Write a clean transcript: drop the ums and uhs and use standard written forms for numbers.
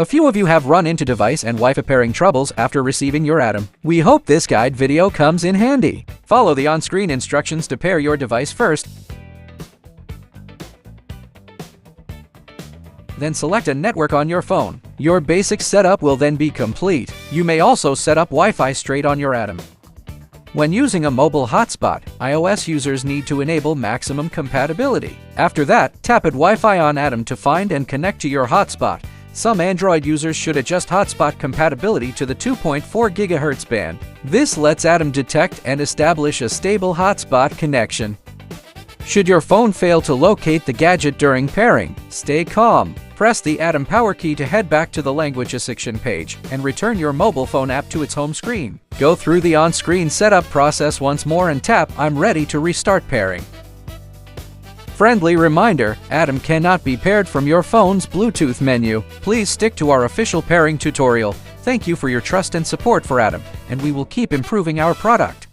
A few of you have run into device and Wi-Fi pairing troubles after receiving your ATOM. We hope this guide video comes in handy. Follow the on-screen instructions to pair your device first. Then select a network on your phone. Your basic setup will then be complete. You may also set up Wi-Fi straight on your ATOM. When using a mobile hotspot, iOS users need to enable maximum compatibility. After that, tap at Wi-Fi on ATOM to find and connect to your hotspot. Some Android users should adjust hotspot compatibility to the 2.4 GHz band. This lets ATOM detect and establish a stable hotspot connection. Should your phone fail to locate the gadget during pairing, stay calm. Press the ATOM power key to head back to the language section page and return your mobile phone app to its home screen. Go through the on-screen setup process once more and tap "I'm ready to restart pairing." Friendly reminder, ATOM cannot be paired from your phone's Bluetooth menu. Please stick to our official pairing tutorial. Thank you for your trust and support for ATOM, and we will keep improving our product.